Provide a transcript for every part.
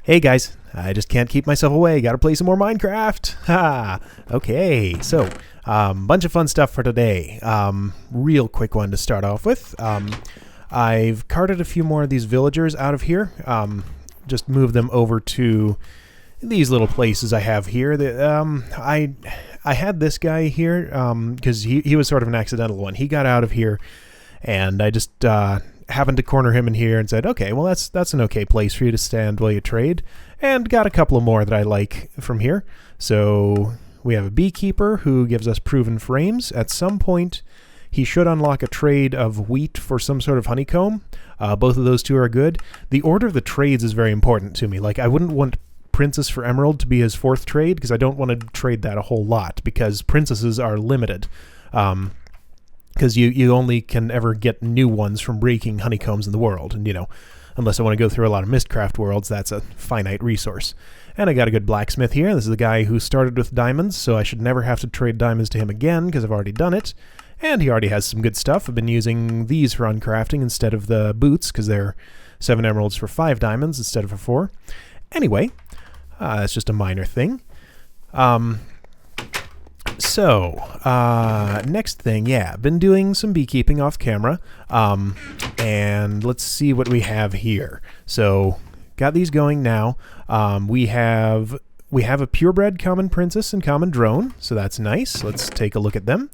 Hey guys, I just can't keep myself away. Gotta play some more Minecraft. Ha! Okay, so bunch of fun stuff for today. Real quick one to start off with. I've carted a few more of these villagers out of here. Just moved them over to these little places I have here. I had this guy here because he was sort of an accidental one. He got out of here, and I just happened to corner him in here and said, okay, well that's an okay place for you to stand while you trade, and got a couple of more that I like from here. So we have a beekeeper who gives us proven frames. At some point he should unlock a trade of wheat for some sort of honeycomb. Both of those two are good. The order of the trades is very important to me. Like, I wouldn't want Princess for Emerald to be his fourth trade, because I don't want to trade that a whole lot, because princesses are limited. Because you only can ever get new ones from breaking honeycombs in the world. And, unless I want to go through a lot of Mistcraft worlds, that's a finite resource. And I got a good blacksmith here. This is the guy who started with diamonds, so I should never have to trade diamonds to him again, because I've already done it. And he already has some good stuff. I've been using these for uncrafting instead of the boots, because they're 7 emeralds for 5 diamonds instead of for 4. Anyway, that's just a minor thing. Next thing, been doing some beekeeping off camera, and let's see what we have here. So, got these going now. We have a purebred common princess and common drone, so that's nice. Let's take a look at them.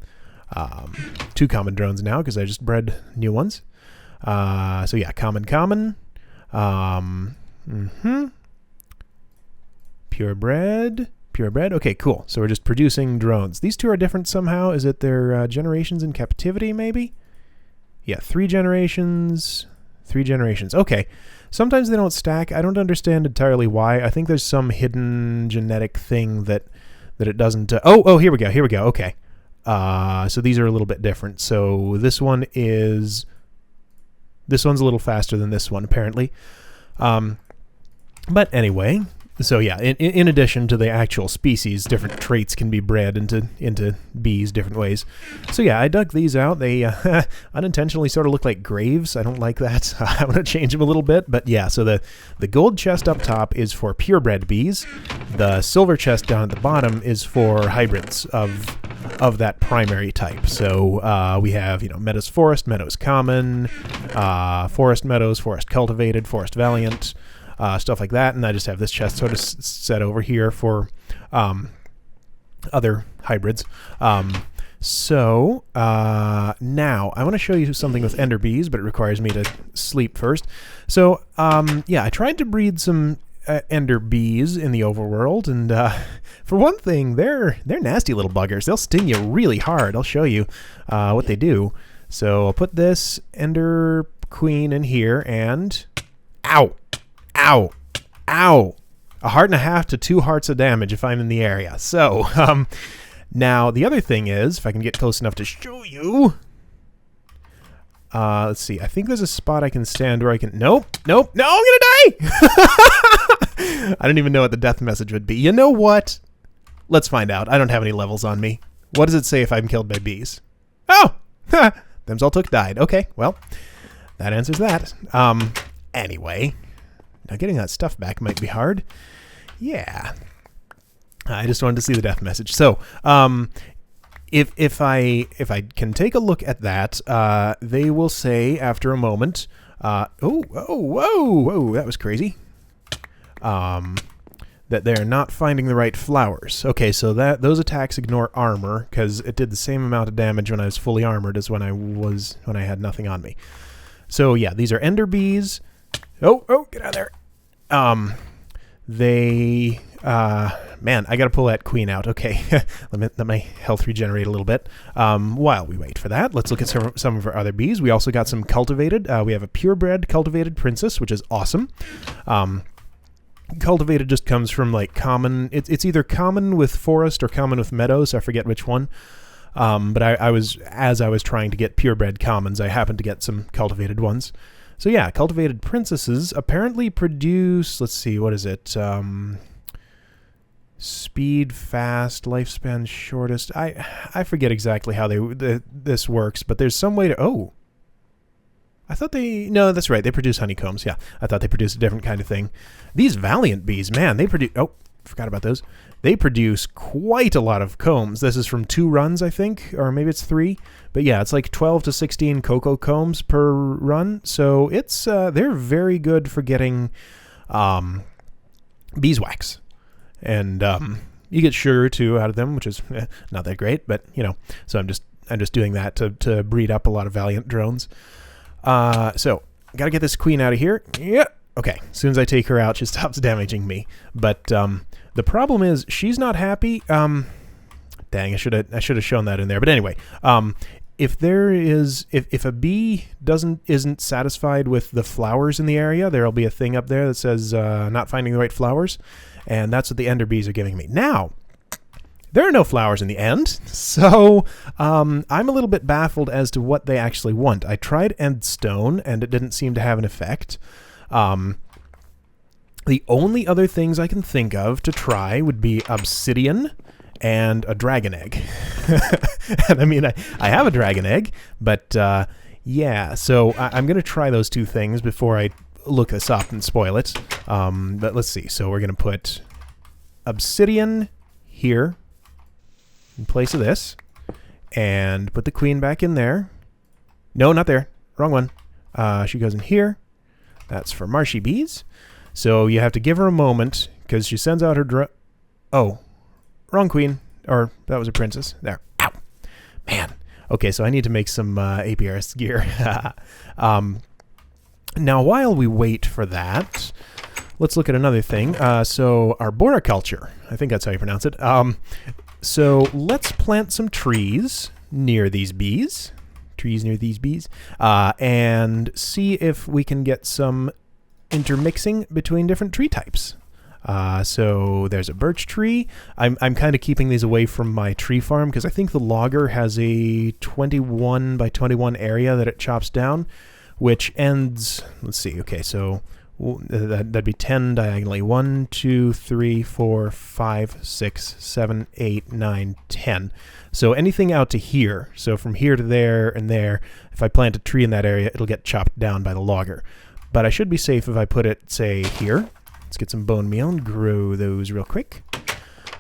2 common drones now, because I just bred new ones. Common. Purebred. Okay, cool. So we're just producing drones. These two are different somehow. Is it their generations in captivity, maybe? Yeah, 3 generations. 3 generations. Okay. Sometimes they don't stack. I don't understand entirely why. I think there's some hidden genetic thing that it doesn't... Oh, here we go. Okay. So these are a little bit different. So this one's a little faster than this one, apparently. But anyway... So yeah, in addition to the actual species, different traits can be bred into bees different ways. So yeah, I dug these out. They unintentionally sort of look like graves. I don't like that. I'm going to change them a little bit. But yeah, so the gold chest up top is for purebred bees. The silver chest down at the bottom is for hybrids of that primary type. So we have, meadows forest, meadows common, forest meadows, forest cultivated, forest valiant, stuff like that. And I just have this chest sort of set over here for other hybrids. Now I want to show you something with ender bees, but it requires me to sleep first. So I tried to breed some ender bees in the overworld, and for one thing, they're nasty little buggers. They'll sting you really hard. I'll show you what they do. So I'll put this ender queen in here, and ow. A 1.5 to 2 hearts of damage if I'm in the area. So, now the other thing is, if I can get close enough to show you, let's see, I think there's a spot I can stand where I can, nope, no, I'm gonna die! I don't even know what the death message would be. You know what? Let's find out. I don't have any levels on me. What does it say if I'm killed by bees? Oh! Them's all died. Okay, well, that answers that. Anyway... Now, getting that stuff back might be hard. Yeah. I just wanted to see the death message. So, if I can take a look at that, they will say after a moment, whoa, that was crazy. That they're not finding the right flowers. Okay, so those attacks ignore armor, because it did the same amount of damage when I was fully armored as when I had nothing on me. So yeah, these are ender bees. Oh, get out of there. Man, I gotta pull that queen out. Okay, let my health regenerate a little bit. While we wait for that, let's look at some of our other bees. We also got some cultivated. We have a purebred cultivated princess, which is awesome. Cultivated just comes from like common. It's either common with forest or common with meadows. I forget which one. But as I was trying to get purebred commons, I happened to get some cultivated ones. So yeah, cultivated princesses apparently produce, let's see, what is it? Speed, fast, lifespan shortest. I forget exactly how this works, but there's some way to... Oh! I thought they... No, that's right. They produce honeycombs. Yeah, I thought they produced a different kind of thing. These Valiant bees, man, they produce... Oh, forgot about those. They produce quite a lot of combs. This is from 2 runs, I think, or maybe it's 3. But yeah, it's like 12 to 16 cocoa combs per run. So it's they're very good for getting beeswax. And you get sugar, too, out of them, which is not that great. But, you know, so I'm just doing that to breed up a lot of Valiant drones. So, gotta get this queen out of here. Yeah. Okay, as soon as I take her out, she stops damaging me. But the problem is, she's not happy. Dang, I should have shown that in there. But anyway, if a bee isn't satisfied with the flowers in the area, there'll be a thing up there that says not finding the right flowers, and that's what the ender bees are giving me. Now, there are no flowers in the end, so I'm a little bit baffled as to what they actually want. I tried endstone, and it didn't seem to have an effect. The only other things I can think of to try would be obsidian and a dragon egg. And I mean, I have a dragon egg, but yeah, so I'm going to try those 2 things before I look this up and spoil it. But let's see. So we're going to put obsidian here in place of this, and put the queen back in there. No, not there. Wrong one. She goes in here. That's for marshy bees. So you have to give her a moment, because she sends out her oh, wrong queen. Or that was a princess. There. Ow. Man. Okay, so I need to make some APRS gear. Now, while we wait for that, let's look at another thing. So arboriculture. I think that's how you pronounce it. So let's plant some trees near these bees. And see if we can get some intermixing between different tree types. So there's a birch tree. I'm kind of keeping these away from my tree farm because I think the logger has a 21 by 21 area that it chops down, which ends, let's see, okay, so that'd be 10 diagonally. 1, 2, 3, 4, 5, 6, 7, 8, 9, 10. So anything out to here, so from here to there and there, if I plant a tree in that area, it'll get chopped down by the logger. But I should be safe if I put it, say, here. Let's get some bone meal and grow those real quick.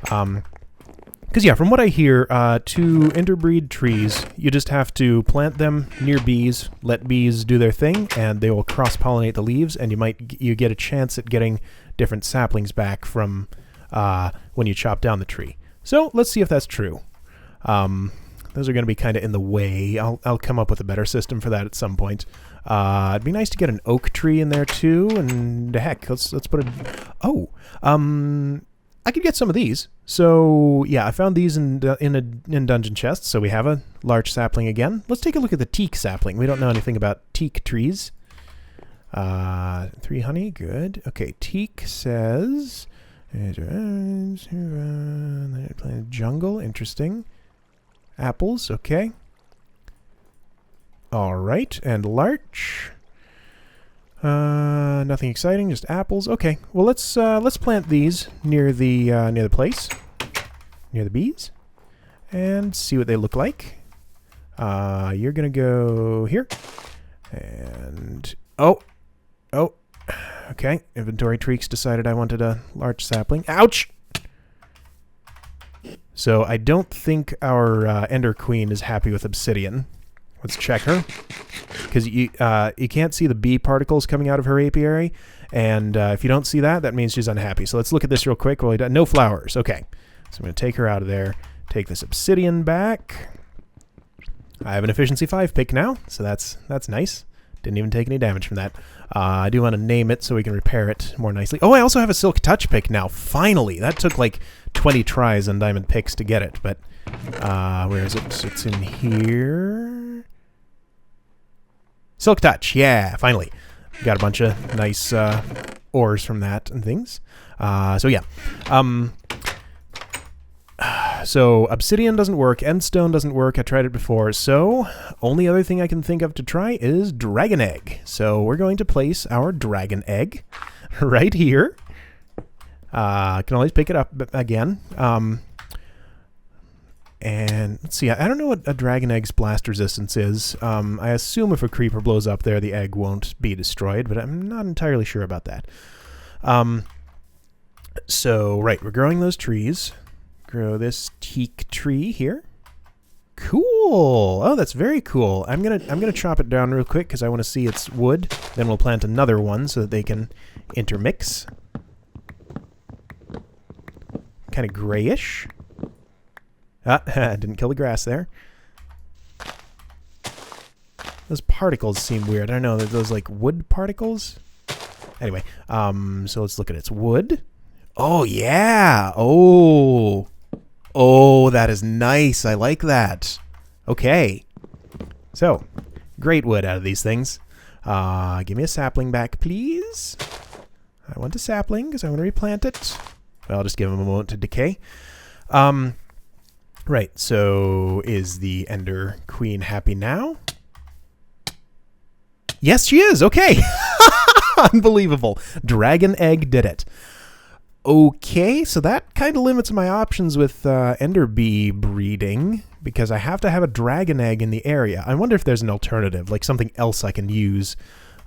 Because, yeah, from what I hear, to interbreed trees, you just have to plant them near bees, let bees do their thing, and they will cross-pollinate the leaves, and you get a chance at getting different saplings back from when you chop down the tree. So let's see if that's true. Those are going to be kind of in the way. I'll come up with a better system for that at some point. It'd be nice to get an oak tree in there too, and heck, let's put a... Oh, I could get some of these. So yeah, I found these in dungeon chests, so we have a large sapling again. Let's take a look at the teak sapling. We don't know anything about teak trees. 3 honey, good. Okay, teak says... jungle, interesting. Apples, okay. All right, and larch. Nothing exciting, just apples. Okay, well let's plant these near the place, near the bees, and see what they look like. You're gonna go here, and oh, okay. Inventory tweaks decided I wanted a large sapling. Ouch! So I don't think our Ender Queen is happy with obsidian. Let's check her, because you can't see the bee particles coming out of her apiary, and if you don't see that, that means she's unhappy. So let's look at this real quick. Well, no flowers. Okay, so I'm going to take her out of there, take this obsidian back. I have an efficiency 5 pick now, so that's nice. Didn't even take any damage from that. I do want to name it so we can repair it more nicely. Oh, I also have a silk touch pick now. Finally, that took like 20 tries on diamond picks to get it, but where is it? It's in here. Silk touch, yeah, finally. Got a bunch of nice ores from that and things. So yeah. So obsidian doesn't work, endstone doesn't work, I tried it before, so only other thing I can think of to try is dragon egg. So we're going to place our dragon egg right here. Can always pick it up again. And let's see, I don't know what a dragon egg's blast resistance is. I assume if a creeper blows up there, the egg won't be destroyed, but I'm not entirely sure about that. So, right, we're growing those trees. Grow this teak tree here. Cool. Oh, that's very cool. I'm gonna chop it down real quick because I want to see its wood. Then we'll plant another one so that they can intermix. Kind of grayish. Ah, didn't kill the grass there. Those particles seem weird. I don't know, those like wood particles? Anyway, so let's look at its wood. Oh, yeah. Oh, that is nice. I like that. Okay. So, great wood out of these things. Give me a sapling back, please. I want a sapling because I want to replant it. Well, I'll just give him a moment to decay. Right, so is the Ender Queen happy now? Yes, she is. Okay. Unbelievable. Dragon egg did it. Okay, so that kind of limits my options with Ender Bee breeding because I have to have a dragon egg in the area. I wonder if there's an alternative, like something else I can use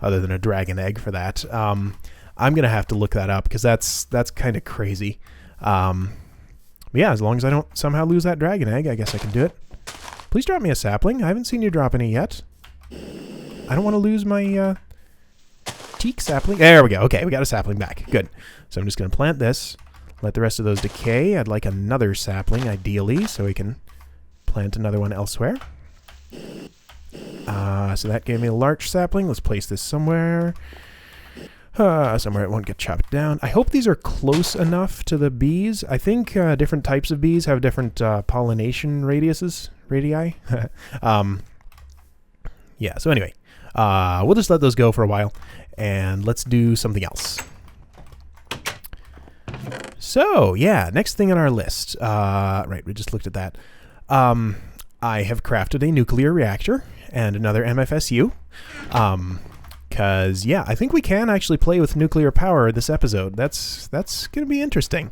other than a dragon egg for that. I'm going to have to look that up because that's kind of crazy. But yeah, as long as I don't somehow lose that dragon egg, I guess I can do it. Please drop me a sapling. I haven't seen you drop any yet. I don't want to lose my teak sapling. There we go. Okay, we got a sapling back. Good. So I'm just going to plant this. Let the rest of those decay. I'd like another sapling, ideally, so we can plant another one elsewhere. So that gave me a large sapling. Let's place this somewhere. Somewhere it won't get chopped down. I hope these are close enough to the bees. I think different types of bees have different pollination radii. Yeah, so anyway, we'll just let those go for a while, and let's do something else. So, yeah, next thing on our list. Right, we just looked at that. I have crafted a nuclear reactor and another MFSU. Because, yeah, I think we can actually play with nuclear power this episode. That's going to be interesting.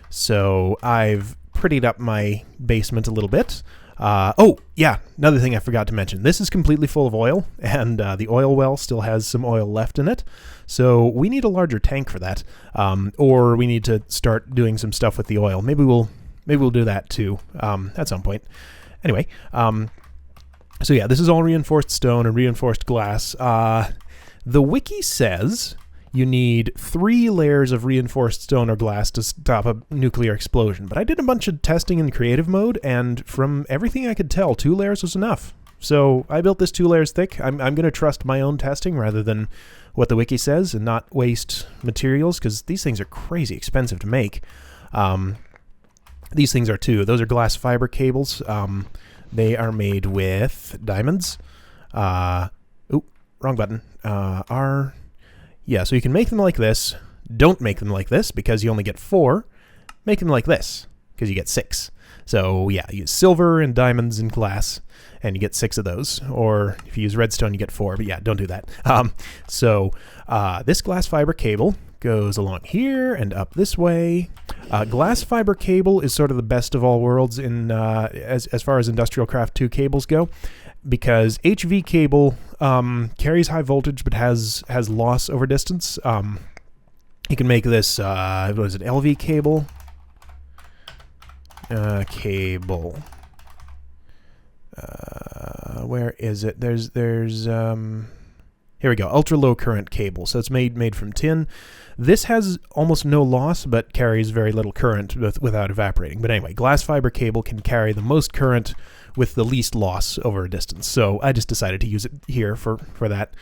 So I've prettied up my basement a little bit. Oh, yeah, another thing I forgot to mention. This is completely full of oil, and the oil well still has some oil left in it. So we need a larger tank for that, or we need to start doing some stuff with the oil. Maybe we'll do that too at some point. Anyway, so yeah, this is all reinforced stone and reinforced glass. The wiki says you need 3 layers of reinforced stone or glass to stop a nuclear explosion. But I did a bunch of testing in creative mode, and from everything I could tell, 2 layers was enough. So I built this 2 layers thick. I'm going to trust my own testing rather than what the wiki says and not waste materials, because these things are crazy expensive to make. These things are too. Those are glass fiber cables. They are made with diamonds. Oop, wrong button. Yeah, so you can make them like this. Don't make them like this because you only get 4. Make them like this because you get 6. So yeah, use silver and diamonds and glass and you get 6 of those. Or if you use redstone, you get 4. But yeah, don't do that. This glass fiber cable goes along here and up this way. Glass fiber cable is sort of the best of all worlds in as far as Industrial Craft 2 cables go, because HV cable carries high voltage but has loss over distance. You can make this what is it, LV cable? Where is it? There's here we go, ultra low current cable. So it's made from tin. This has almost no loss, but carries very little current without evaporating. But anyway, glass fiber cable can carry the most current with the least loss over a distance. So I just decided to use it here for that.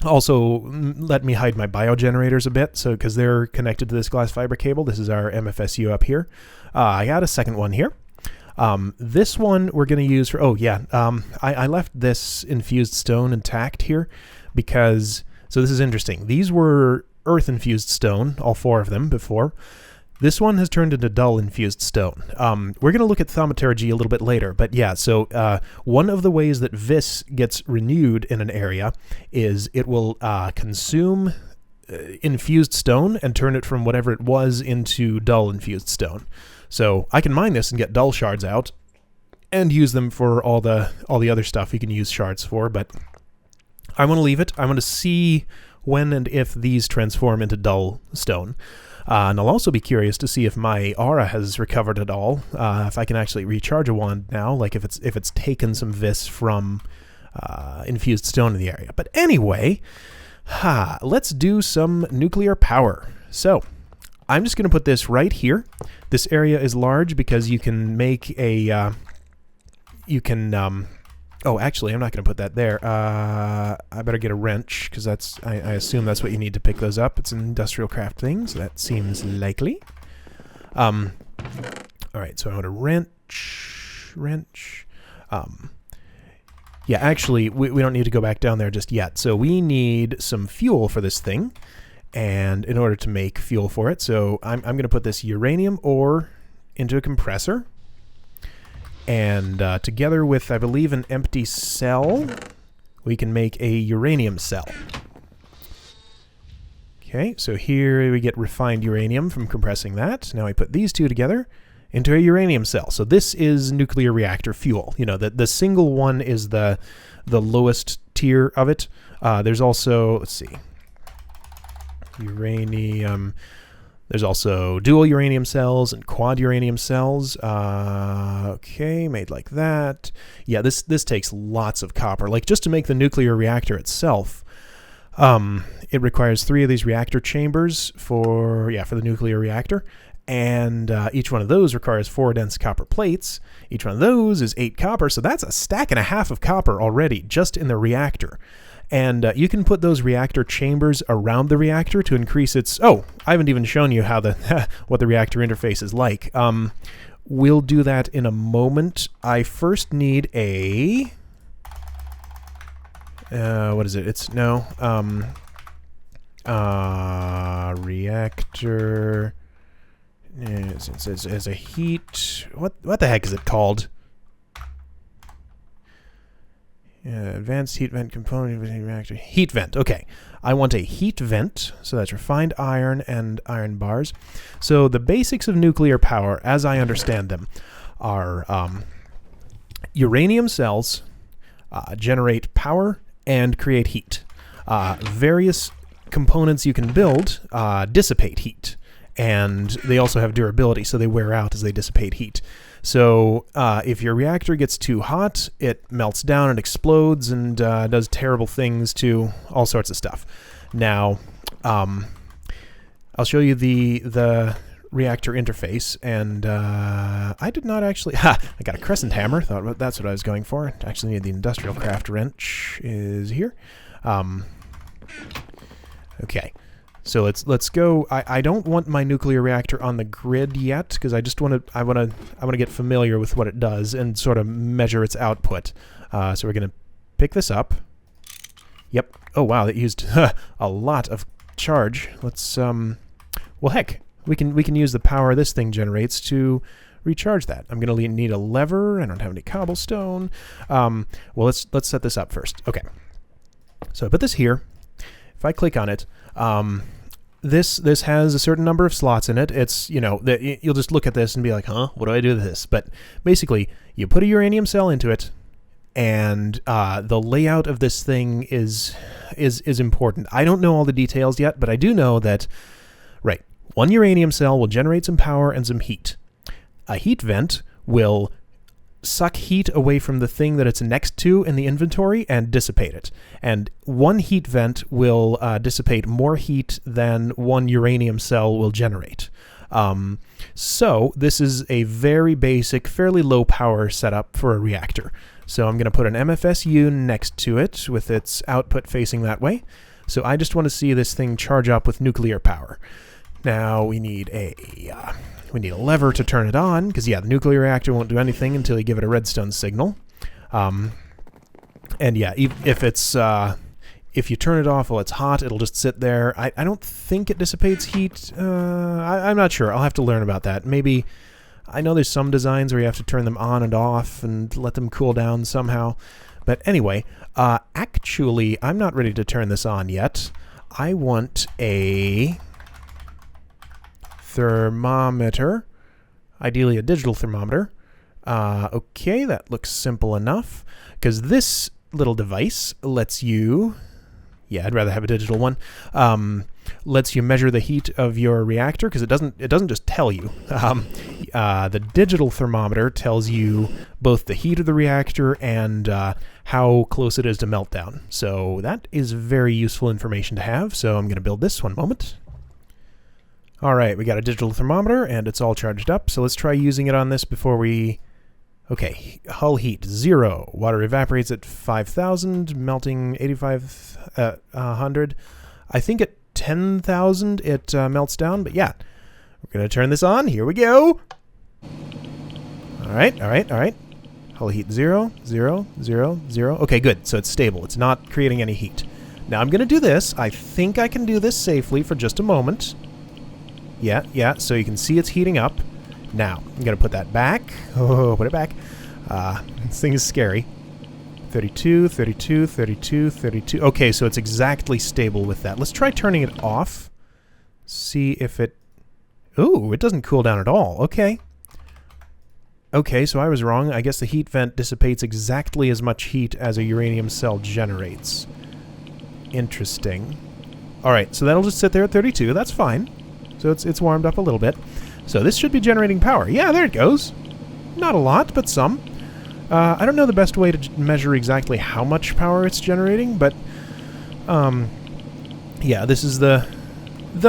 Also, let me hide my biogenerators a bit, so because they're connected to this glass fiber cable. This is our MFSU up here. I got a second one here. This one we're going to use for, I left this infused stone intact here because, so this is interesting. These were earth infused stone, all 4 of them before. This one has turned into dull infused stone. We're going to look at thaumaturgy a little bit later, but yeah, so one of the ways that Vis gets renewed in an area is it will consume infused stone and turn it from whatever it was into dull infused stone. So I can mine this and get dull shards out and use them for all the other stuff you can use shards for, but I want to leave it. I want to see when and if these transform into dull stone. And I'll also be curious to see if my aura has recovered at all, if I can actually recharge a wand now, like if it's taken some vis from infused stone in the area. But anyway, let's do some nuclear power. So I'm just going to put this right here. This area is large because you can make a... oh, actually, I'm not going to put that there. I better get a wrench, because I assume that's what you need to pick those up. It's an industrial craft thing, so that seems likely. All right, so I want a wrench. Yeah, actually, we don't need to go back down there just yet. So we need some fuel for this thing, and in order to make fuel for it, so I'm going to put this uranium ore into a compressor. And together with, I believe, an empty cell, we can make a uranium cell. Okay, so here we get refined uranium from compressing that. Now we put these two together into a uranium cell. So this is nuclear reactor fuel. You know, the single one is the lowest tier of it. There's also, let's see, uranium... There's also dual uranium cells and quad uranium cells. Okay, made like that. Yeah, this takes lots of copper. Like, just to make the nuclear reactor itself, it requires 3 of these reactor chambers for the nuclear reactor. And each one of those requires 4 dense copper plates. Each one of those is 8 copper, so that's a stack and a half of copper already just in the reactor. And you can put those reactor chambers around the reactor to increase its... Oh, I haven't even shown you how what the reactor interface is like. We'll do that in a moment. I first need a... what is it? It's... No. Reactor... It's a heat... What the heck is it called? Advanced heat vent component reactor. Heat vent. Okay. I want a heat vent. So that's refined iron and iron bars. So the basics of nuclear power, as I understand them, are uranium cells generate power and create heat. Various components you can build dissipate heat. And they also have durability, so they wear out as they dissipate heat. So if your reactor gets too hot, it melts down and explodes and does terrible things to all sorts of stuff. Now, I'll show you the reactor interface, and I did not actually... I got a crescent hammer. Thought that's what I was going for. Actually need the industrial craft wrench is here. Okay. So let's go. I don't want my nuclear reactor on the grid yet, because I want to get familiar with what it does and sort of measure its output. So we're gonna pick this up. Yep. Oh wow, that used a lot of charge. Let's well, heck, we can use the power this thing generates to recharge that. I'm gonna need a lever. I don't have any cobblestone. Well, let's set this up first. Okay. So I put this here. If I click on it, this has a certain number of slots in it. It's, you know, you'll just look at this and be like, huh, what do I do with this? But basically, you put a uranium cell into it, and the layout of this thing is important. I don't know all the details yet, but I do know that, right, one uranium cell will generate some power and some heat. A heat vent will suck heat away from the thing that it's next to in the inventory and dissipate it. And one heat vent will dissipate more heat than one uranium cell will generate. So this is a very basic, fairly low power setup for a reactor. So I'm going to put an MFSU next to it with its output facing that way. So I just want to see this thing charge up with nuclear power. Now we need a lever to turn it on, because yeah, the nuclear reactor won't do anything until you give it a redstone signal. And yeah, if you turn it off while it's hot, it'll just sit there. I don't think it dissipates heat. I'm not sure. I'll have to learn about that. Maybe, I know there's some designs where you have to turn them on and off and let them cool down somehow. But anyway, actually, I'm not ready to turn this on yet. I want a thermometer. Ideally a digital thermometer. Okay, that looks simple enough, because this little device lets you, yeah, I'd rather have a digital one, lets you measure the heat of your reactor, because it doesn't just tell you. The digital thermometer tells you both the heat of the reactor and how close it is to meltdown. So that is very useful information to have, so I'm going to build this one moment. Alright, we got a digital thermometer, and it's all charged up, so let's try using it on this before we... Okay, hull heat, 0. Water evaporates at 5,000, melting 8,500. I think at 10,000 it melts down, but yeah. We're going to turn this on. Here we go. Alright. Hull heat, 0, 0, 0, 0. Okay, good. So it's stable. It's not creating any heat. Now I'm going to do this. I think I can do this safely for just a moment. Yeah, so you can see it's heating up. Now, I'm going to put that back. Oh, put it back. This thing is scary. 32, 32, 32, 32. Okay, so it's exactly stable with that. Let's try turning it off. See if it... Ooh, it doesn't cool down at all. Okay. Okay, so I was wrong. I guess the heat vent dissipates exactly as much heat as a uranium cell generates. Interesting. Alright, so that'll just sit there at 32. That's fine. So it's warmed up a little bit. So this should be generating power. Yeah, there it goes. Not a lot, but some. I don't know the best way to measure exactly how much power it's generating, but yeah, this is the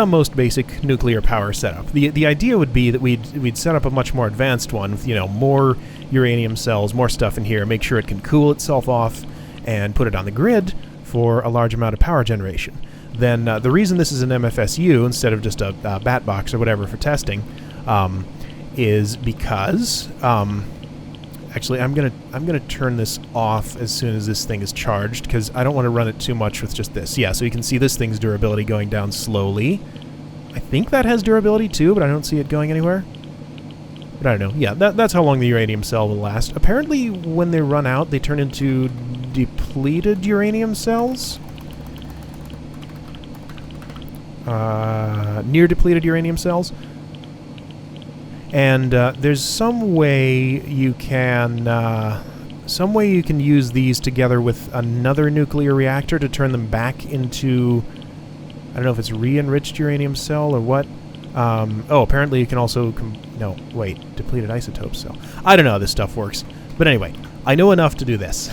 most basic nuclear power setup. The idea would be that we'd set up a much more advanced one with, you know, more uranium cells, more stuff in here, make sure it can cool itself off, and put it on the grid for a large amount of power generation. Then the reason this is an MFSU instead of just a bat box or whatever for testing is because actually I'm gonna turn this off as soon as this thing is charged, because I don't want to run it too much with just this. Yeah, so you can see this thing's durability going down slowly. I think that has durability too, but I don't see it going anywhere. But I don't know. Yeah, that's how long the uranium cell will last. Apparently when they run out, they turn into depleted uranium cells. Near depleted uranium cells. And there's some way you can use these together with another nuclear reactor to turn them back into, I don't know if it's re-enriched uranium cell or what. Oh, apparently you can also no, wait, depleted isotope cell. I don't know how this stuff works, but anyway, I know enough to do this.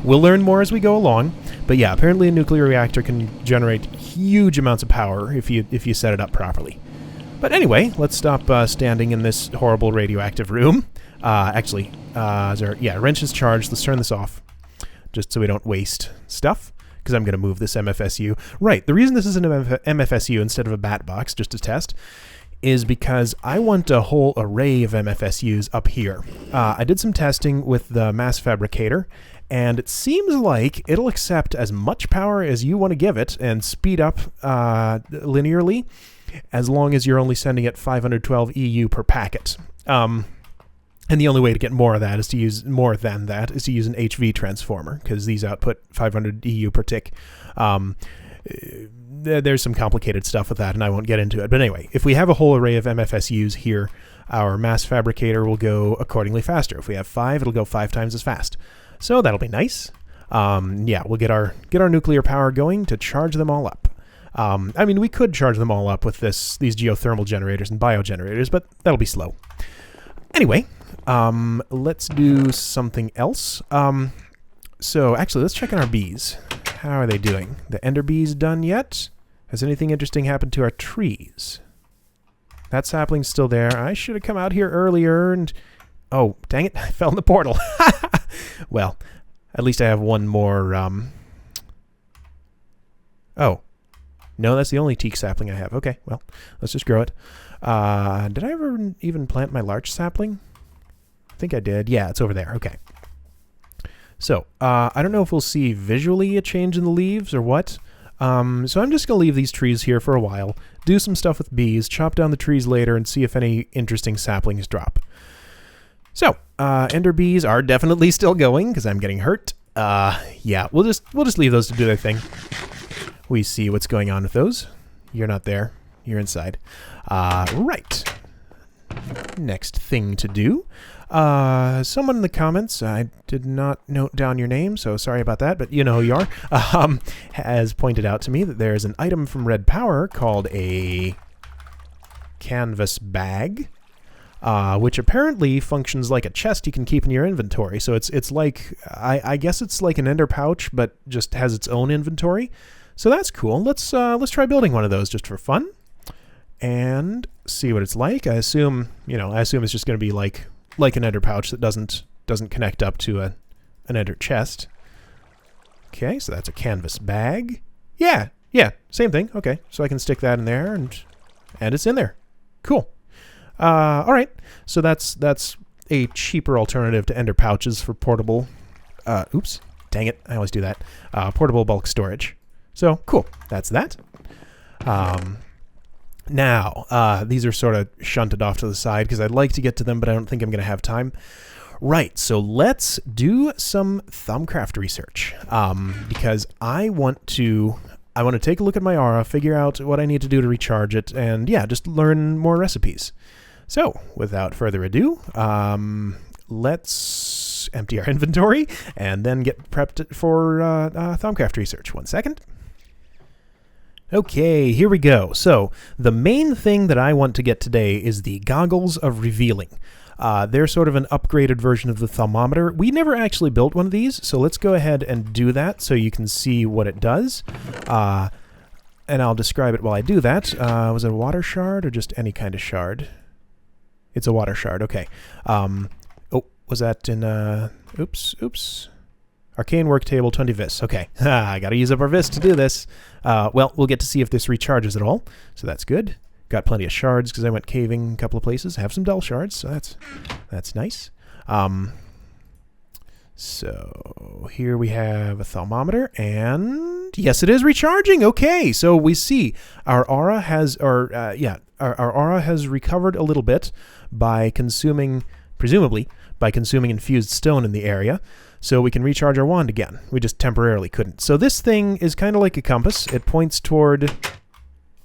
We'll learn more as we go along. But yeah, apparently a nuclear reactor can generate huge amounts of power if you set it up properly. But anyway, let's stop standing in this horrible radioactive room. Actually, wrench is charged. Let's turn this off, just so we don't waste stuff, because I'm going to move this MFSU. Right, the reason this is an MFSU instead of a bat box, just to test, is because I want a whole array of MFSUs up here. I did some testing with the mass fabricator, and it seems like it'll accept as much power as you want to give it and speed up linearly, as long as you're only sending it 512 EU per packet. And the only way to get more of that is to use more than that is to use an HV transformer, because these output 500 EU per tick. There's some complicated stuff with that, and I won't get into it. But anyway, if we have a whole array of MFSUs here, our mass fabricator will go accordingly faster. If we have 5, it'll go 5 times as fast. So that'll be nice. Yeah, we'll get our nuclear power going to charge them all up. I mean, we could charge them all up with these geothermal generators and biogenerators, but that'll be slow. Anyway, let's do something else. So actually, let's check on our bees. How are they doing? The ender bees done yet? Has anything interesting happened to our trees? That sapling's still there. I should have come out here earlier and... Oh, dang it. I fell in the portal. Well, at least I have one more... Oh. No, that's the only teak sapling I have. Okay, well, let's just grow it. Did I ever even plant my larch sapling? I think I did. Yeah, it's over there. Okay. So, I don't know if we'll see visually a change in the leaves or what. So I'm just going to leave these trees here for a while, do some stuff with bees, chop down the trees later, and see if any interesting saplings drop. So, ender bees are definitely still going, because I'm getting hurt. Yeah, we'll just leave those to do their thing. We see what's going on with those. You're not there. You're inside. Right. next thing to do. Someone in the comments, I did not note down your name, so sorry about that, but you know who you are, has pointed out to me that there's an item from Red Power called a canvas bag, which apparently functions like a chest you can keep in your inventory. So it's like, I guess it's like an ender pouch, but just has its own inventory. So that's cool. Let's try building one of those just for fun and see what it's like. I assume it's just going to be like an ender pouch that doesn't connect up to an ender chest. Okay, so that's a canvas bag. Yeah, same thing. Okay, so I can stick that in there and it's in there. Cool. All right, so that's a cheaper alternative to ender pouches for portable. Oops, dang it, I always do that. Portable bulk storage. So cool, that's that. Now, these are sort of shunted off to the side because I'd like to get to them, but I don't think I'm going to have time. Right, so let's do some Thumbcraft research because I want to take a look at my aura, figure out what I need to do to recharge it, and yeah, just learn more recipes. So, without further ado, let's empty our inventory and then get prepped for Thumbcraft research. 1 second. Okay, here we go. So, the main thing that I want to get today is the Goggles of Revealing. They're sort of an upgraded version of the thermometer. We never actually built one of these, so let's go ahead and do that so you can see what it does. And I'll describe it while I do that. Was it a water shard or just any kind of shard? It's a water shard, okay. Oh, was that in, oops. Arcane work table, 20 vis. Okay, I gotta use up our vis to do this. Well, we'll get to see if this recharges at all, so that's good. Got plenty of shards because I went caving a couple of places. Have some dull shards, so that's nice. So here we have a thermometer, and yes, it is recharging. Okay, so we see our aura has, our aura has recovered a little bit by consuming, presumably, by consuming infused stone in the area. So we can recharge our wand again. We just temporarily couldn't. So this thing is kind of like a compass. It points toward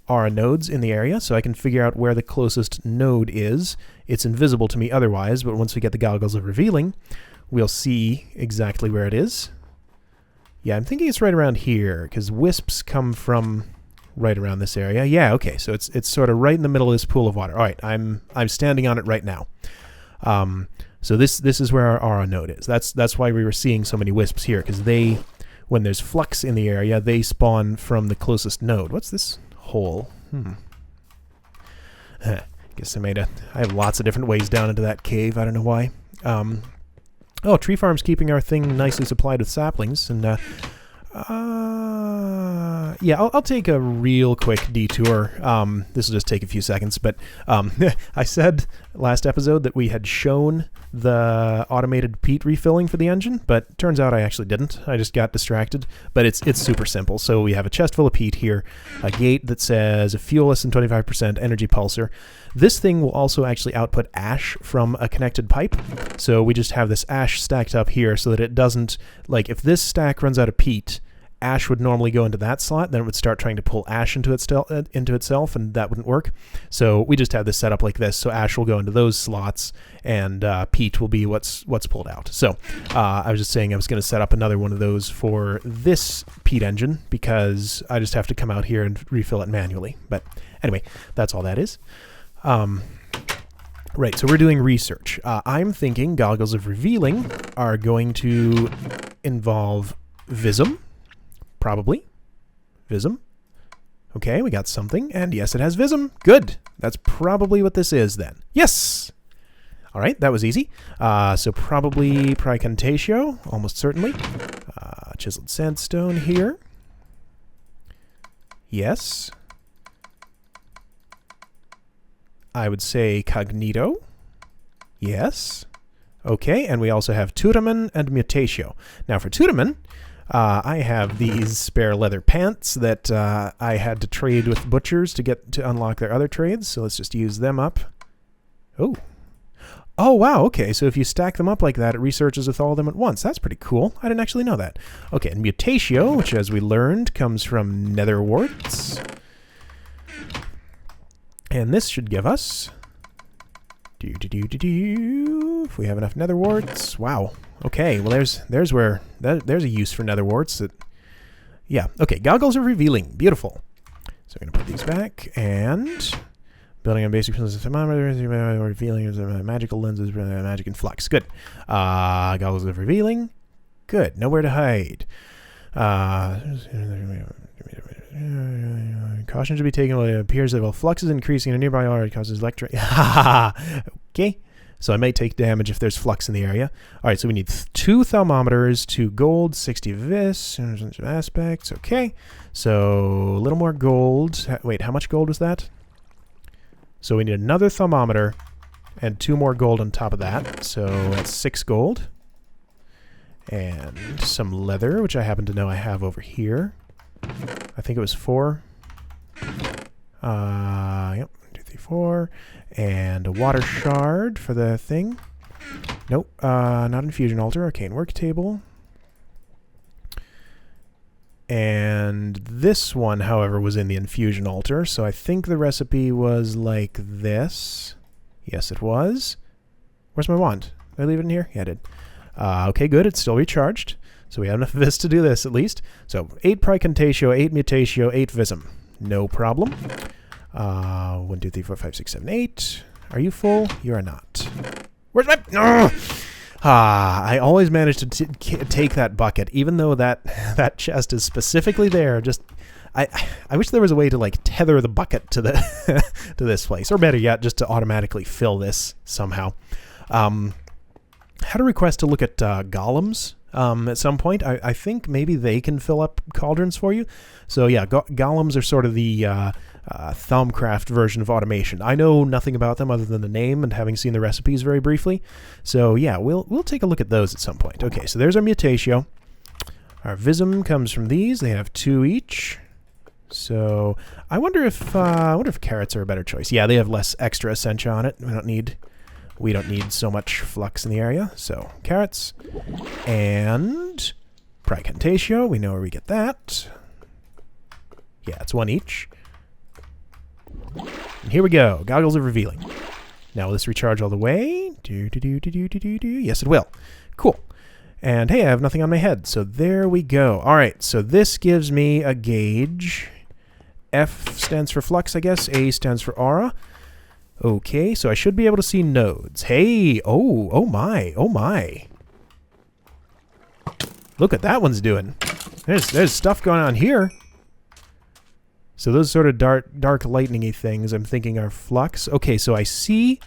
aura nodes in the area, so I can figure out where the closest node is. It's invisible to me otherwise, but once we get the Goggles of Revealing, we'll see exactly where it is. Yeah, I'm thinking it's right around here, because wisps come from right around this area. Yeah, okay, so it's sort of right in the middle of this pool of water. All right, I'm standing on it right now. So this is where our aura node is. That's why we were seeing so many wisps here, because when there's flux in the area, they spawn from the closest node. What's this hole? Guess I have lots of different ways down into that cave. I don't know why. Oh, Tree Farm's keeping our thing nicely supplied with saplings, and yeah, I'll take a real quick detour. This will just take a few seconds, but I said last episode that we had shown the automated peat refilling for the engine, but turns out I actually didn't. I just got distracted, but it's super simple. So we have a chest full of peat here, a gate that says a fuel less than 25% energy pulsar. This thing will also actually output ash from a connected pipe. So we just have this ash stacked up here so that it doesn't, like if this stack runs out of peat, ash would normally go into that slot, then it would start trying to pull ash into itself, and that wouldn't work. So we just have this set up like this, so ash will go into those slots, and peat will be what's pulled out. So I was just saying I was going to set up another one of those for this peat engine, because I just have to come out here and refill it manually. But anyway, that's all that is. Right, so we're doing research. I'm thinking Goggles of Revealing are going to involve Vism. Probably. Vism. Okay, we got something, and yes, it has Vism. Good. That's probably what this is then. Yes! All right, that was easy. So probably Praecantatio, almost certainly. Chiseled sandstone here. Yes. I would say Cognito. Yes. Okay, and we also have Turamen and Mutatio. Now for Turamen, I have these spare leather pants that I had to trade with butchers to unlock their other trades, so let's just use them up. Oh. Oh, wow, okay, so if you stack them up like that, it researches with all of them at once. That's pretty cool. I didn't actually know that. Okay, and Mutatio, which as we learned, comes from nether warts. And this should give us If we have enough nether warts. Wow. Okay, well there's where there's a use for nether warts. Yeah, okay, goggles are revealing. Beautiful. So I'm gonna put these back, and building on basic principles of thermometer, revealing magical lenses, magic and flux. Good. Goggles of revealing. Good. Nowhere to hide. Caution should be taken when it appears that while flux is increasing in a nearby area, it causes electric. Okay. So I may take damage if there's flux in the area. All right, so we need 2 thermometers, 2 gold, 60 vis, aspects. Okay. So a little more gold. Wait, how much gold was that? So we need another thermometer and 2 more gold on top of that. So that's 6 gold. And some leather, which I happen to know I have over here. I think it was 4. Yep, 2, 3, 4. And a water shard for the thing. Nope, not infusion altar. Arcane work table. And this one, however, was in the infusion altar, so I think the recipe was like this. Yes, it was. Where's my wand? Did I leave it in here? Yeah, I did. Okay, good. It's still recharged. So we have enough vis to do this, at least. So 8 Praecantatio, 8 Mutatio, 8 Visum. No problem. 1, 2, 3, 4, 5, 6, 7, 8. Are you full? You are not. Where's my... I always manage to take that bucket, even though that chest is specifically there. Just, I wish there was a way to like tether the bucket to the to this place, or better yet, just to automatically fill this somehow. Had a request to look at golems at some point. I think maybe they can fill up cauldrons for you. So yeah, golems are sort of the Thermcraft version of automation. I know nothing about them other than the name and having seen the recipes very briefly. So yeah, we'll take a look at those at some point. Okay, so there's our Mutatio. Our Visum comes from these. They have 2 each. So I wonder if carrots are a better choice. Yeah, they have less extra essentia on it. We don't need so much flux in the area. So carrots and Praecantatio. We know where we get that. Yeah, it's 1 each. And here we go. Goggles of revealing. Now will this recharge all the way? Yes, it will. Cool. And hey, I have nothing on my head. So there we go. All right. So this gives me a gauge. F stands for flux, I guess. A stands for aura. Okay, so I should be able to see nodes. Hey, oh my. Look what that one's doing. There's stuff going on here. So those sort of dark lightning-y things I'm thinking are flux. Okay, so I see,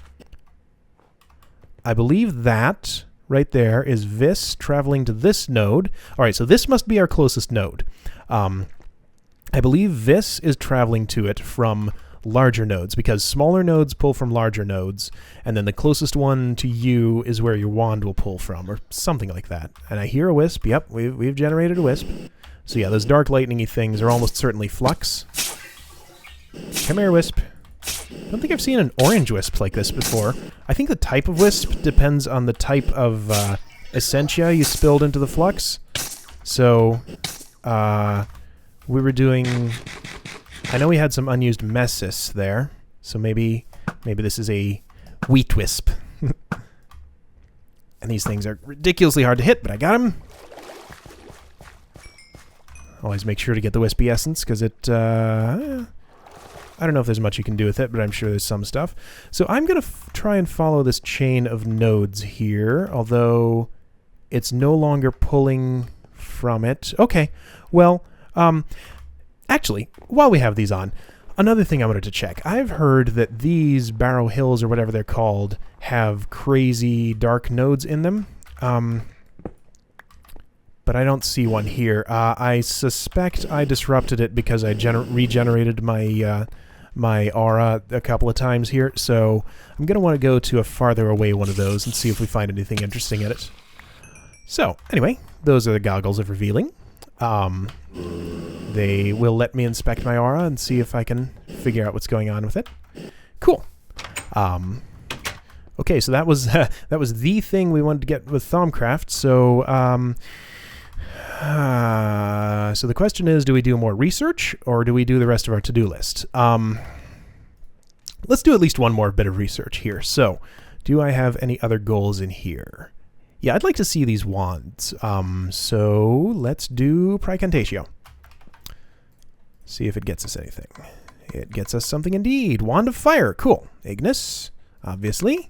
I believe that right there is Vis traveling to this node. All right, so this must be our closest node. I believe Vis is traveling to it from larger nodes, because smaller nodes pull from larger nodes, and then the closest one to you is where your wand will pull from, or something like that. And I hear a wisp. Yep, we've generated a wisp. So yeah, those dark lightning-y things are almost certainly flux. Come here, wisp. I don't think I've seen an orange wisp like this before. I think the type of wisp depends on the type of essentia you spilled into the flux. So we were doing... I know we had some unused messis there, so maybe this is a wheat wisp. And these things are ridiculously hard to hit, but I got them. Always make sure to get the wispy essence, because it... I don't know if there's much you can do with it, but I'm sure there's some stuff. So I'm going to try and follow this chain of nodes here, although it's no longer pulling from it. Okay, well, actually, while we have these on, another thing I wanted to check. I've heard that these Barrow Hills, or whatever they're called, have crazy dark nodes in them. But I don't see one here. I suspect I disrupted it because I regenerated my my aura a couple of times here, so I'm going to want to go to a farther away one of those and see if we find anything interesting in it. So, anyway, those are the goggles of revealing. They will let me inspect my aura and see if I can figure out what's going on with it. Cool. Okay, so that was the thing we wanted to get with Thermcraft. So, so the question is, do we do more research, or do we do the rest of our to-do list? Let's do at least one more bit of research here. So, Do I have any other goals in here? Yeah, I'd like to see these wands. So let's do Praecantatio. See if it gets us anything. It gets us something indeed. Wand of Fire. Cool. Ignis, obviously.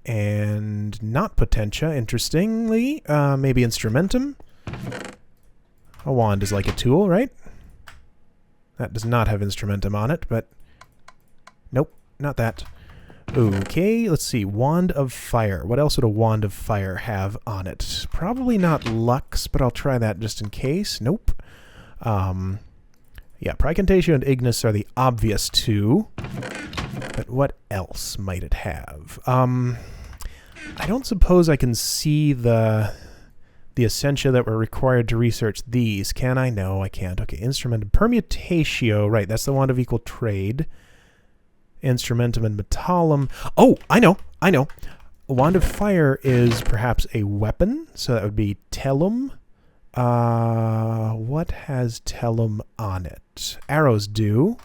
And not Potentia, interestingly. Maybe Instrumentum. A wand is like a tool, right? That does not have Instrumentum on it, but... Nope, not that. Okay, let's see. Wand of Fire. What else would a Wand of Fire have on it? Probably not Lux, but I'll try that just in case. Nope. Yeah, Praecantatio and Ignis are the obvious two. But what else might it have? I don't suppose I can see the essentia that were required to research these. Can I? No, I can't. Okay, Instrumentum. Permutatio. Right, that's the Wand of Equal Trade. Instrumentum and Metallum. Oh, I know. A Wand of Fire is perhaps a weapon, so that would be Tellum. What has Tellum on it? Arrows do.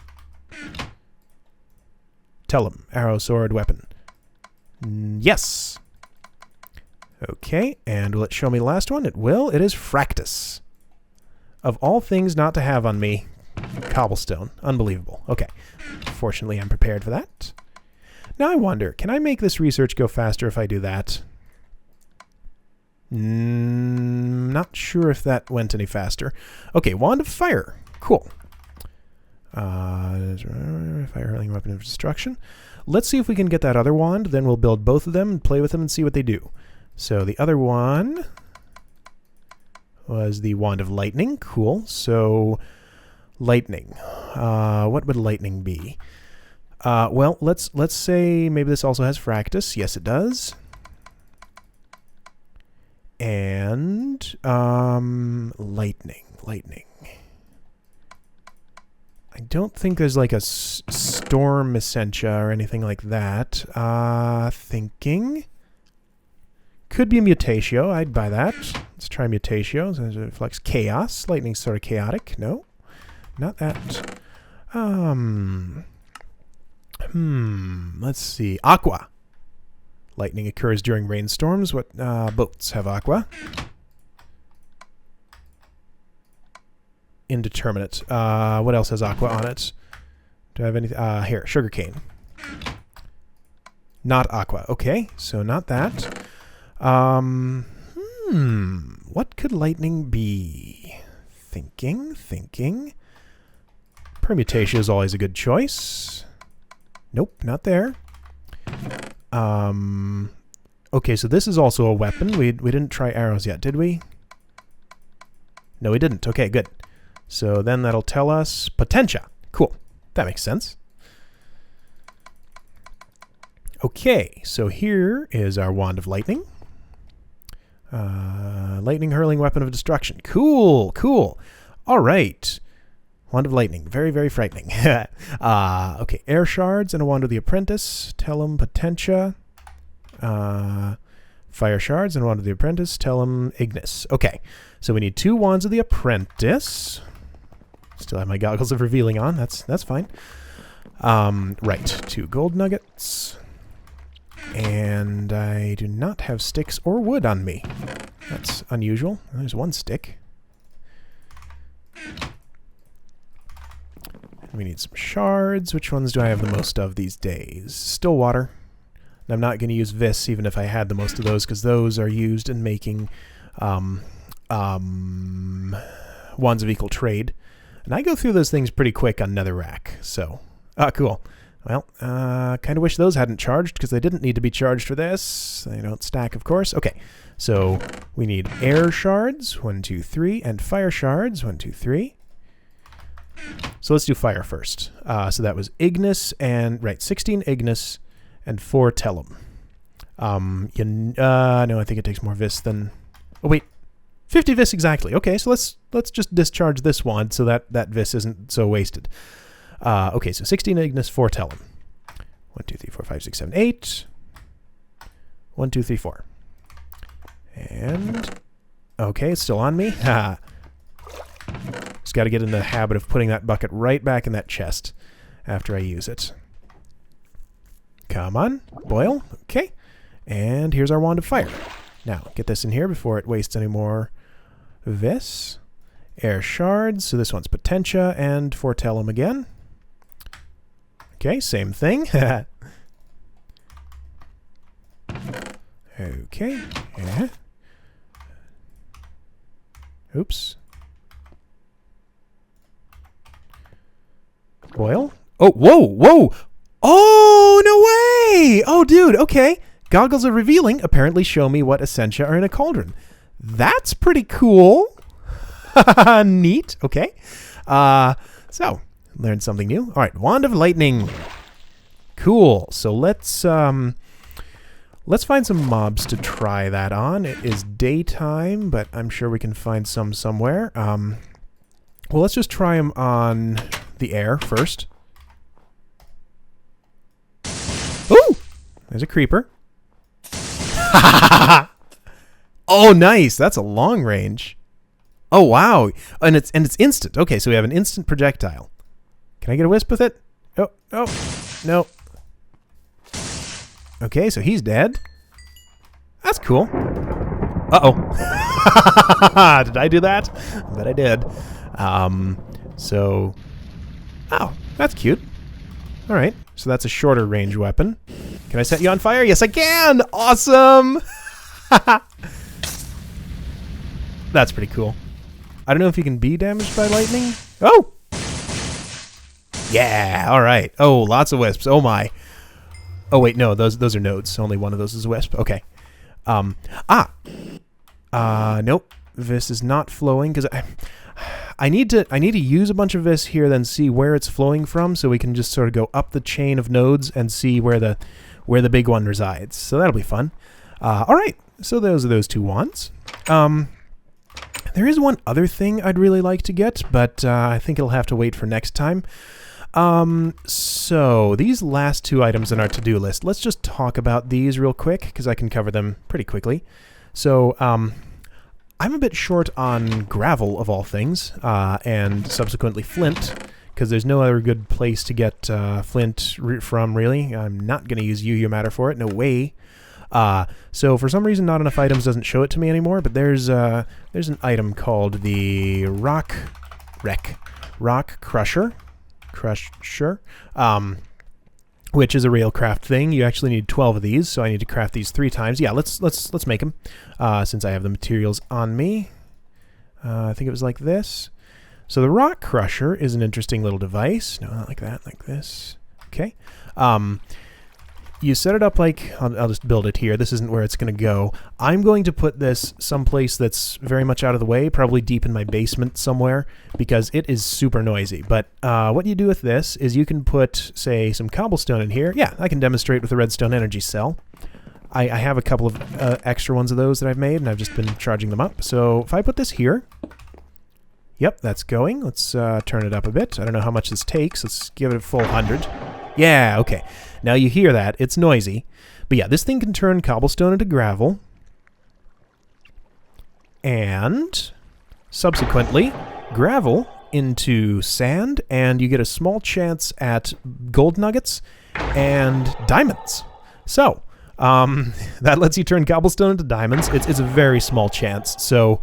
Tellum. Arrow, sword, weapon. Yes. Okay, and will it show me the last one? It will. It is Fractus. Of all things not to have on me, cobblestone. Unbelievable. Okay. Fortunately, I'm prepared for that. Now I wonder, can I make this research go faster if I do that? Not sure if that went any faster. Okay, Wand of Fire. Cool. Fire hurling weapon of destruction. Let's see if we can get that other wand. Then we'll build both of them and play with them and see what they do. So the other one was the Wand of Lightning. Cool. So lightning. What would lightning be? Well, let's say maybe this also has Fractus. Yes, it does. And lightning. I don't think there's like a storm essentia or anything like that. Thinking. Could be a Mutatio. I'd buy that. Let's try Mutatio. So it reflects chaos. Lightning's sort of chaotic. No. Not that. Let's see. Aqua. Lightning occurs during rainstorms. What boats have aqua? Indeterminate. What else has aqua on it? Do I have anything? Here, sugarcane. Not aqua. Okay, so not that. What could lightning be? Thinking. Permutation is always a good choice. Nope, not there. Okay, so this is also a weapon. We didn't try arrows yet, did we? No, we didn't. Okay, good. So then that'll tell us Potentia. Cool. That makes sense. Okay, so here is our Wand of Lightning. Lightning hurling weapon of destruction. Cool. All right. Wand of Lightning. Very, very frightening. Okay, air shards and a Wand of the Apprentice. Tellum, Potentia. Fire shards and a Wand of the Apprentice. Tellum, Ignis. Okay, so we need 2 Wands of the Apprentice. Still have my goggles of revealing on. That's fine. Right, 2 gold nuggets. And I do not have sticks or wood on me. That's unusual. There's 1 stick. We need some shards. Which ones do I have the most of these days? Still water. And I'm not going to use Vis even if I had the most of those, because those are used in making Wands of Equal Trade. And I go through those things pretty quick on Netherrack. So, cool. Well, kind of wish those hadn't charged, because they didn't need to be charged for this. They don't stack, of course. Okay, so we need air shards, 1, 2, 3, and fire shards, 1, 2, 3. So let's do fire first. So that was Ignis and, right, 16 Ignis and 4 Tellum. No, I think it takes more Vis than, oh wait, 50 Vis exactly. Okay, so let's just discharge this wand so that Vis isn't so wasted. Okay, so 16 Ignis, 4 Tellum. 1, 2, 3, 4, 5, 6, 7, 8. 1, 2, 3, 4. And, okay, it's still on me. Ha. Just got to get in the habit of putting that bucket right back in that chest after I use it. Come on, boil. Okay. And here's our wand of fire. Now, get this in here before it wastes any more vis. Air shards. So this one's Potentia and Fortellum again. Okay, same thing. Okay. Yeah. Oops. Boil. Oh, whoa, whoa. Oh, no way. Oh, dude. Okay. Goggles of Revealing apparently show me what essentia are in a cauldron. That's pretty cool. Neat. Okay. So, learned something new. All right. Wand of Lightning. Cool. So let's find some mobs to try that on. It is daytime, but I'm sure we can find some somewhere. Well, let's just try them on the air first. Ooh! There's a creeper. Oh, nice. That's a long range. Oh, wow. And it's instant. Okay, so we have an instant projectile. Can I get a wisp with it? Oh, oh, no. Okay, so he's dead. That's cool. Uh-oh. Did I do that? I bet I did. So... Oh, that's cute. All right, so that's a shorter range weapon. Can I set you on fire? Yes, I can! Awesome! That's pretty cool. I don't know if you can be damaged by lightning. Oh! Yeah, all right. Oh, lots of wisps. Oh, my. Oh, wait, no, those are nodes. Only one of those is a wisp. Okay. Nope. This is not flowing because I need to use a bunch of this here, then see where it's flowing from, so we can just sort of go up the chain of nodes and see where the big one resides. So that'll be fun. All right. So those are those two wands. There is one other thing I'd really like to get, but I think it'll have to wait for next time. So these last two items in our to-do list, let's just talk about these real quick because I can cover them pretty quickly. So I'm a bit short on gravel of all things, and subsequently flint, because there's no other good place to get flint from, really. I'm not going to use UU matter for it, no way. So for some reason, Not Enough Items doesn't show it to me anymore, but there's an item called the Rock Crusher, which is a railcraft thing. You actually need 12 of these, so I need to craft these 3 times. Yeah, let's make them, since I have the materials on me. I think it was like this. So the Rock Crusher is an interesting little device. No, not like that, like this. Okay. You set it up like, I'll just build it here. This isn't where it's going to go. I'm going to put this someplace that's very much out of the way, probably deep in my basement somewhere, because it is super noisy. But what you do with this is you can put, say, some cobblestone in here. Yeah, I can demonstrate with the redstone energy cell. I have a couple of extra ones of those that I've made, and I've just been charging them up. So if I put this here, yep, that's going. Let's turn it up a bit. I don't know how much this takes. Let's give it a full 100. Yeah, okay. Now you hear that. It's noisy. But yeah, this thing can turn cobblestone into gravel. And subsequently, gravel into sand, and you get a small chance at gold nuggets and diamonds. So, that lets you turn cobblestone into diamonds. It's a very small chance. So,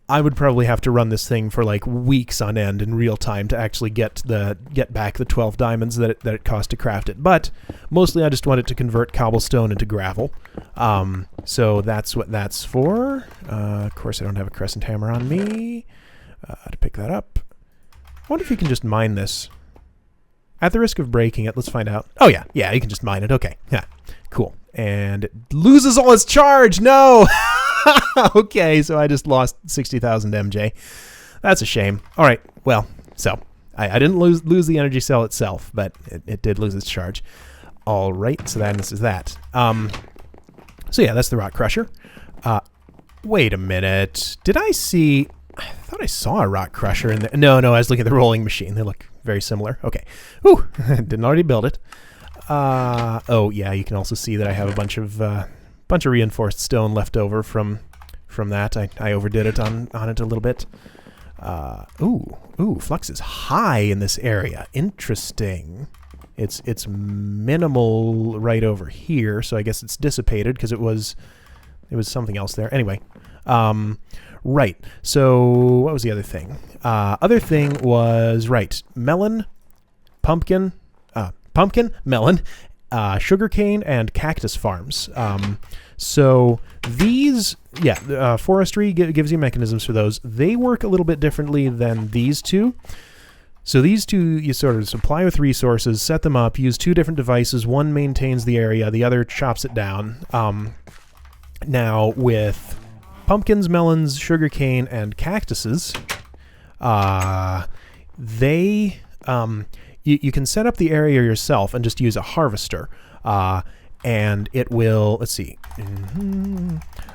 I would probably have to run this thing for like weeks on end in real time to actually get back the 12 diamonds that it cost to craft it. But mostly I just wanted to convert cobblestone into gravel. So that's what that's for. Of course, I don't have a crescent hammer on me to pick that up. I wonder if you can just mine this. At the risk of breaking it, let's find out. Oh yeah, you can just mine it. Okay, yeah, cool. And it loses all its charge. No. Okay, so I just lost 60,000 MJ. That's a shame. All right, well, so I didn't lose the energy cell itself, but it did lose its charge. All right, so this is that. So yeah, that's the Rock Crusher. Wait a minute. Did I see... I thought I saw a Rock Crusher in there. No, I was looking at the rolling machine. They look very similar. Okay. Whew, didn't already build it. Oh, yeah, you can also see that I have a bunch of reinforced stone left over from that. I overdid it on it a little bit. Ooh, flux is high in this area. Interesting. it's minimal right over here, so I guess it's dissipated because it was something else there. Anyway, right. So what was the other thing? Other thing was, right, melon, pumpkin, melon, sugarcane, and cactus farms. So these, forestry gives you mechanisms for those. They work a little bit differently than these two. So these two, you sort of supply with resources, set them up, use two different devices. One maintains the area, the other chops it down. Now with pumpkins, melons, sugarcane, and cactuses, you can set up the area yourself and just use a harvester. And it will, let's see,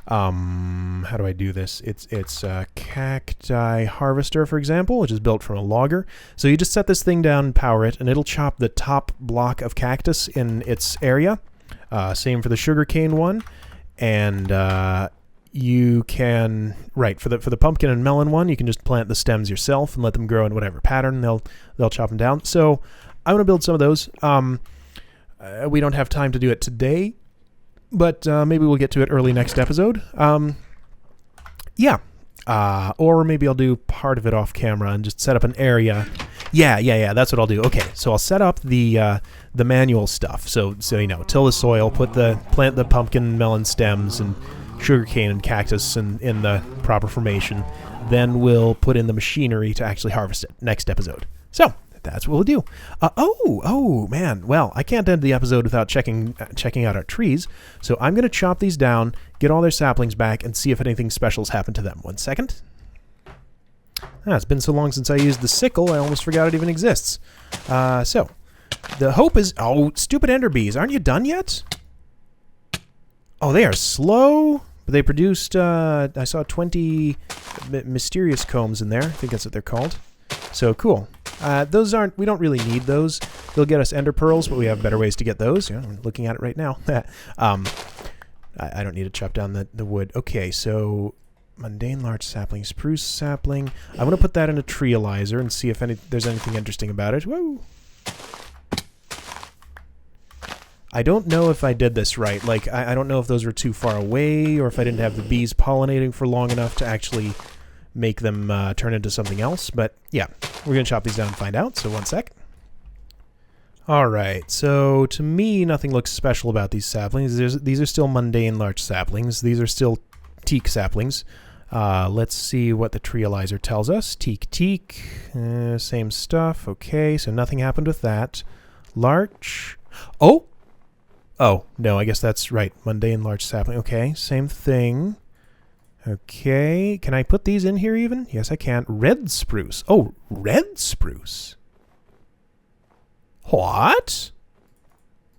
how do I do this? It's a cacti harvester, for example, which is built from a logger. So you just set this thing down and power it, and it'll chop the top block of cactus in its area. Same for the sugarcane one. And you can, right, for the pumpkin and melon one, you can just plant the stems yourself and let them grow in whatever pattern. They'll chop them down. So I want to build some of those. We don't have time to do it today, but maybe we'll get to it early next episode. Or maybe I'll do part of it off camera and just set up an area. Yeah, that's what I'll do. Okay, so I'll set up the manual stuff. So till the soil, plant the pumpkin, melon stems, and sugarcane and cactus in the proper formation. Then we'll put in the machinery to actually harvest it next episode. So that's what we'll do. Oh man. Well, I can't end the episode without checking out our trees. So I'm going to chop these down, get all their saplings back, and see if anything special's happened to them. 1 second. It's been so long since I used the sickle, I almost forgot it even exists. So the hope is... Oh, stupid ender bees. Aren't you done yet? Oh, they are slow, but they produced... I saw 20 mysterious combs in there. I think that's what they're called. So cool. Those aren't... We don't really need those. They'll get us ender pearls, but we have better ways to get those. Yeah, I'm looking at it right now. I don't need to chop down the wood. Okay, so... Mundane large sapling, spruce sapling. I'm going to put that in a treealizer and see if there's anything interesting about it. Whoa! I don't know if I did this right. Like, I don't know if those were too far away or if I didn't have the bees pollinating for long enough to actually make them turn into something else. But yeah, we're going to chop these down and find out. So 1 sec. Alright, so to me, nothing looks special about these saplings. These are still mundane large saplings. These are still teak saplings. Let's see what the treealizer tells us. Teak, same stuff. Okay, so nothing happened with that. Larch. Oh, no, I guess that's right. Mundane large sapling. Okay, same thing. Okay, can I put these in here even? Yes, I can. Red spruce. Oh, red spruce. What?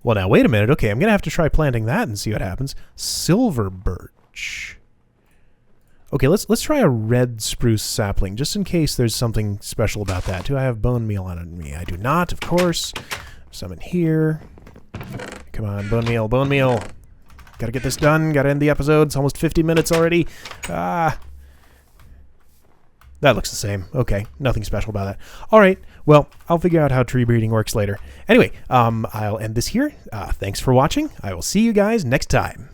Well, now, wait a minute. Okay, I'm going to have to try planting that and see what happens. Silver birch. Okay, let's try a red spruce sapling, just in case there's something special about that. Do I have bone meal on me? I do not, of course. Some in here. Come on, bone meal, bone meal. Gotta get this done. Gotta end the episode. It's almost 50 minutes already. That looks the same. Okay, nothing special about that. All right, well, I'll figure out how tree breeding works later. Anyway, I'll end this here. Thanks for watching. I will see you guys next time.